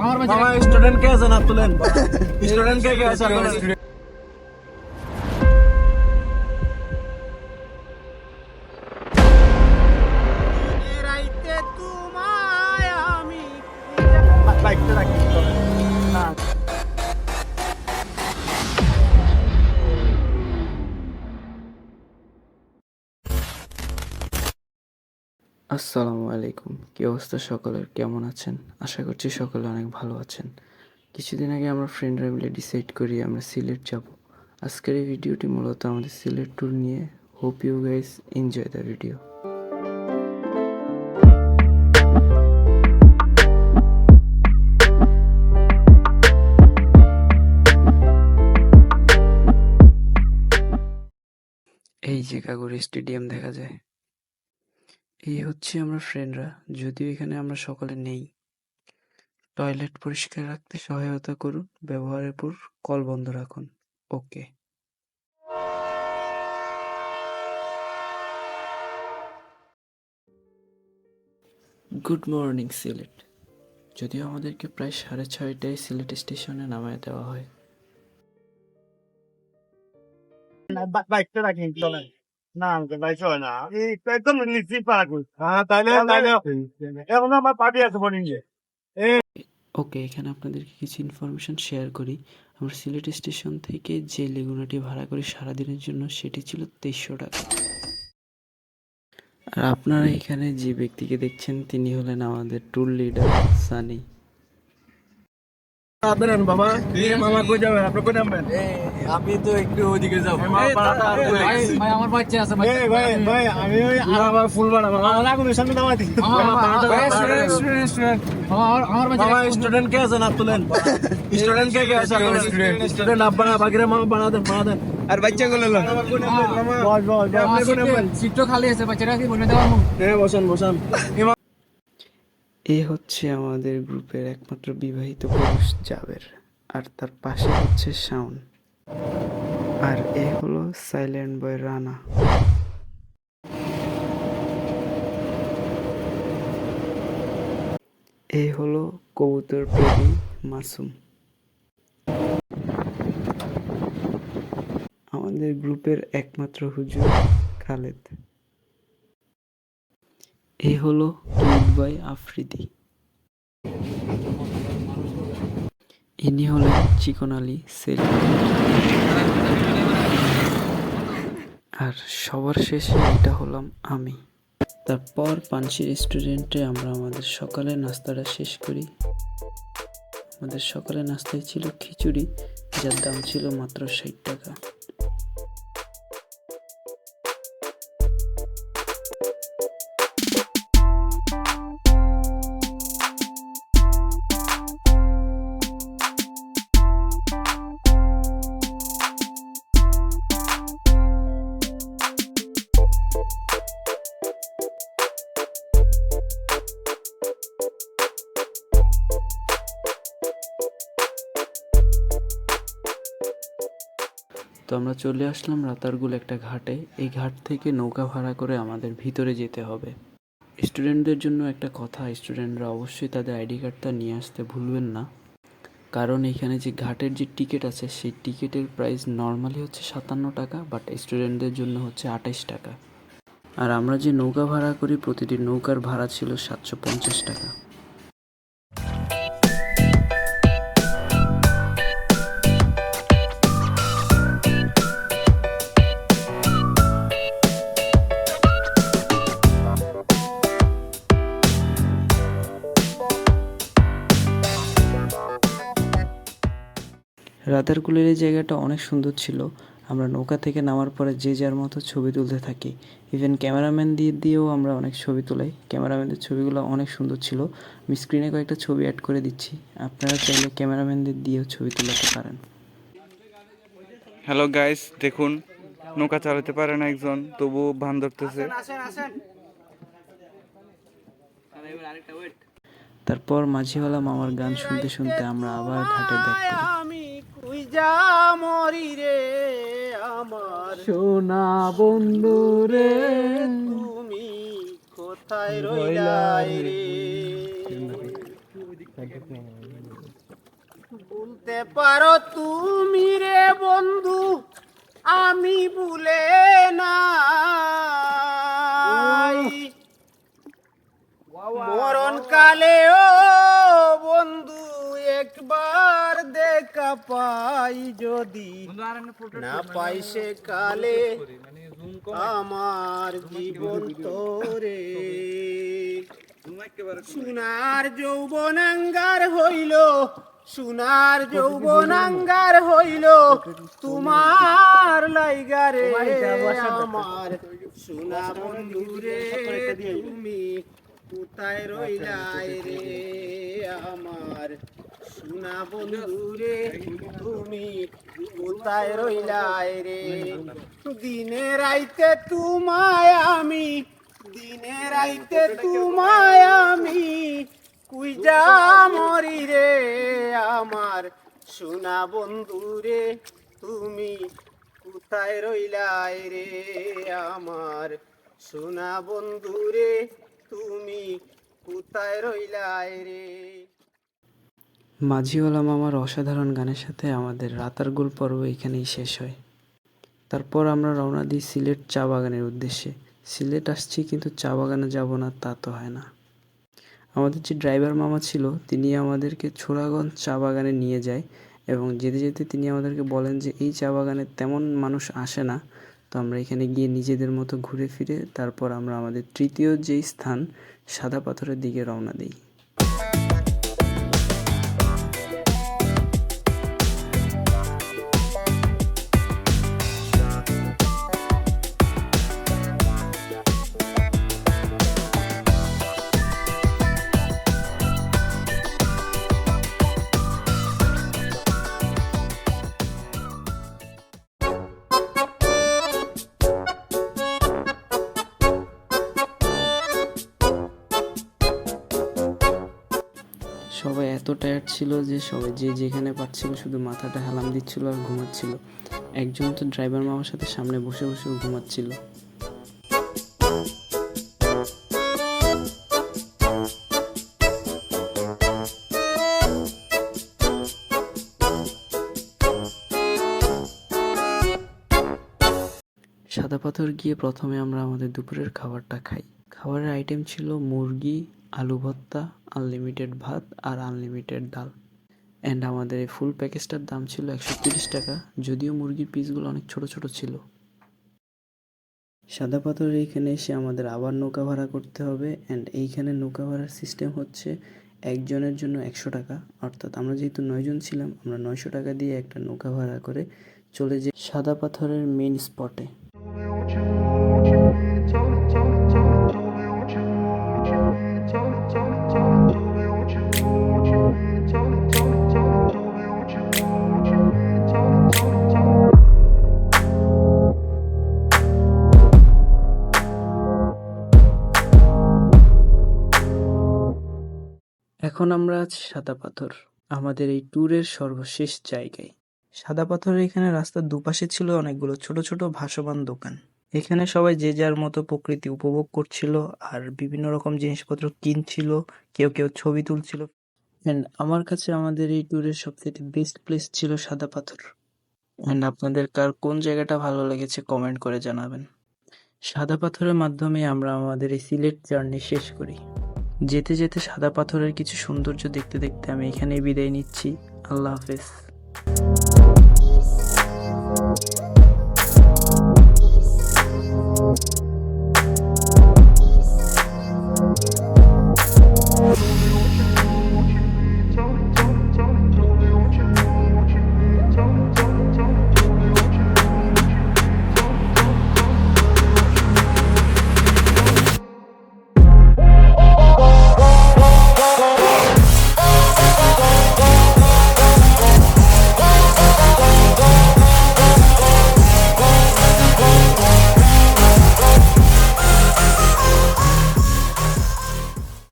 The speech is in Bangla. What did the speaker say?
মামা স্টুডেন্ট কে আছে না তুলেন স্টুডেন্ট কে আছে আপনারা বাইকটা রাখি না আসসালামু আলাইকুম, কি অবস্থা সকলের? কেমন আছেন? আশা করছি সকলে অনেক ভালো আছেন। কিছুদিন আগে আমরা ফ্রেন্ডরা মিলে ডিসাইড করি আমরা সিলেট যাব। আজকের এই ভিডিওটি মূলত আমাদের সিলেট ট্যুর নিয়ে। Hope you guys enjoy the video. এই যে কাগড়ি স্টেডিয়াম দেখা যায়, এই হচ্ছে আমরা ফ্রেন্ডরা। যদিও এখানে আমরা সকলে নেই। টয়লেট পরিষ্কার রাখতে সহায়তা করুন, ব্যবহারের পর কল বন্ধ রাখুন। ওকে। Good morning Sylhet. যদিও আমাদেরকে প্রায় 6:30টায় সিলেট স্টেশনে নামায় দেওয়া হয়। বাইকটা রাখি চলেন না আমাকে বাইক চলে না একদম নিশ্চিত পারাকুল হ্যাঁ তাইলে এখন আমার পার্টি আছে মর্নিংয়ে ওকে, এখানে আপনাদেরকে কিছু ইনফরমেশন শেয়ার করি। আমরা সিলেট স্টেশন থেকে যে লেগুনাটি ভাড়া করি সারাদিনের জন্য, সেটি ছিল 2300 টাকা। আর আপনারা এখানে যে ব্যক্তিকে দেখছেন তিনি হলেন আমাদের ট্যুর লিডার সানি। আদরেন বাবা মামা কই যাবেন আপনি কই নামবেন আমি তো একটু ওইদিকে যাব ভাই আমার বাচ্চা আছে ভাই ভাই আমি ওই আবার ফুল বানা মামা আগুনের সামনে দাওয়াই দিই স্টুডেন্ট আমার বাচ্চা স্টুডেন্ট কে আছে না তুলেন স্টুডেন্ট কে আছে আপনারা স্টুডেন্ট আব্বা বাকিরা মামা বানা দেন আর বাচ্চা গুলো লন বস আপনি কোন নামবেন সিটটা খালি আছে বাচ্চারা কি বনে দেওয়া হ্যাঁ বসেন এ হচ্ছে আমাদের গ্রুপের একমাত্র বিবাহিত পুরুষ জাবের, আর তার পাশে হচ্ছে শাওন, আর এ হলো সাইলেন্ট বয় রানা। এ হলো কবুতর প্রেমী মাসুম। আমাদের গ্রুপের একমাত্র হুজুর খালেদ। এ হলো কিউট বয় আফ্রিদি। ইনি হলেন চিকন আলী সেলিম। আর সবার শেষে এটা হলাম আমি। তারপর পানসি রেস্টুরেন্টে আমরা আমাদের সকালের নাস্তাটা শেষ করি। আমাদের সকালের নাস্তায় ছিল খিচুড়ি, যার দাম ছিল মাত্র 60 টাকা। তো আমরা চলে আসলাম রাতারগুল একটা ঘাটে। এই ঘাট থেকে নৌকা ভাড়া করে আমাদের ভিতরে যেতে হবে। স্টুডেন্টদের জন্য একটা কথা, স্টুডেন্টরা অবশ্যই তাদের আইডি কার্ডটা নিয়ে আসতে ভুলবেন না, কারণ এখানে যে ঘাটের যে টিকিট আছে সেই টিকিটের প্রাইস নর্মালি হচ্ছে 57 টাকা, বাট স্টুডেন্টদের জন্য হচ্ছে 28 টাকা। আর আমরা যে নৌকা ভাড়া করি প্রতিটি নৌকার ভাড়া ছিল 750 টাকা। রাতারগুলের এই জায়গাটা অনেক সুন্দর ছিল। আমরা নৌকা থেকে নামার পরে যে যার মতো ছবি তুলতে থাকি। ইভেন ক্যামেরাম্যান দিয়েও আমরা অনেক ছবি তুলাই। ক্যামেরাম্যানদের ছবিগুলো অনেক সুন্দর ছিল। আমি স্ক্রিনে কয়েকটা ছবি অ্যাড করে দিচ্ছি, আপনারা চাইলে ক্যামেরাম্যানদের দিয়েও ছবি তুলাতে পারেন। হ্যালো গাইস, দেখুন নৌকা চালাতে পারে না একজন, তবু ভান ধরতেছে। তারপর মাঝিওয়ালা মামার গান শুনতে শুনতে আমরা আবার ঘাটে ব্যাক করি। আমি কুইজা মরি রে আমার সোনা বন্ধু রে, তুমি কোথায় রইলাই রে ভুলতে পারো তুমি রে বন্ধু, আমি ভুলে নাই। মরণ কালে ও বন্ধু একবার দেখা পাই, যদি না পাই সে কালে আমার জীবন তোরে। সোনার যৌবনাঙ্গার হইল, সোনার যৌবনাঙ্গার হইল তোমার লাইগারে আমার সোনা বন্ধুরে, তুমি কোথায় রইলাই রে আমার সোনা বন্ধুরে, তুমি কোথায় রইলাই রে। দিনে রাইতে তোমায় আমি, দিনে রাইতে তোমায় আমি কুইজা মরি রে আমার সোনা বন্ধুরে, তুমি কোথায় রইলাই রে আমার সোনা বন্ধুরে, তুমি কোথায় রইলাই রে। মাঝিওয়ালা মামার অসাধারণ গানের সাথে আমাদের রাতারগুল পর্ব এখানেই শেষ হয়। তারপর আমরা রওনা দিই সিলেট চা বাগানের উদ্দেশ্যে। সিলেট আসছি কিন্তু চা বাগানে যাব না তা তো হয় না। আমাদের যে ড্রাইভার মামা ছিল তিনি আমাদেরকে ছোড়াগঞ্জ চা বাগানে নিয়ে যায় এবং যেতে যেতে তিনি আমাদেরকে বলেন যে এই চা বাগানে তেমন মানুষ আসে না, তো আমরা এখানে গিয়ে নিজেদের মতো ঘুরে ফিরে তারপর আমরা আমাদের তৃতীয় যেই স্থান সাদা পাথরের দিকে রওনা দিই। সবাই এত টায়ার্ড ছিল যে সবাই যে যেখানে পাচ্ছিল শুধু মাথাটা হেলাম দিচ্ছিল আর ঘুমাচ্ছিল। একজন তো ড্রাইভার মামার সাথে সামনে বসে বসেও ঘুমাচ্ছিল। সাদা পাথর গিয়ে প্রথমে আমরা আমাদের দুপুরের খাবারটা খাই। খাবারের আইটেম ছিল মুরগি, আলু ভর্তা, আনলিমিটেড ভাত আর আনলিমিটেড ডাল। অ্যান্ড আমাদের এই ফুল প্যাকেজটার দাম ছিল 130 টাকা, যদিও মুরগির পিসগুলো অনেক ছোট ছোট ছিল। সাদা পাথরের এইখানে এসে আমাদের আবার নৌকা ভাড়া করতে হবে। অ্যান্ড এইখানে নৌকা ভাড়ার সিস্টেম হচ্ছে একজনের জন্য 100 টাকা, অর্থাৎ আমরা যেহেতু 9 জন ছিলাম আমরা 900 টাকা দিয়ে একটা নৌকা ভাড়া করে চলে যাই সাদা পাথরের মেইন স্পটে। এখন আমরা আছি সাদা পাথর, আমাদের এই ট্যুরের সর্বশেষ জায়গায়। সাদা পাথরের এখানে রাস্তার দুপাশে ছিল অনেকগুলো ছোট ছোট ভাসমান দোকান। এখানে সবাই যে যার মতো প্রকৃতি উপভোগ করছিল আর বিভিন্ন রকম জিনিসপত্র কিনছিল, কেউ কেউ ছবি তুলছিল। অ্যান্ড আমার কাছে আমাদের এই ট্যুরের সবথেকে বেস্ট প্লেস ছিল সাদা পাথর। অ্যান্ড আপনাদের কার কোন জায়গাটা ভালো লেগেছে কমেন্ট করে জানাবেন। সাদা পাথরের মাধ্যমে আমরা আমাদের এই সিলেট জার্নি শেষ করি। যেতে যেতে সাদা পাথরের কিছু সৌন্দর্য দেখতে দেখতে আমি এখানেই বিদায় নিচ্ছি। আল্লাহ হাফেজ।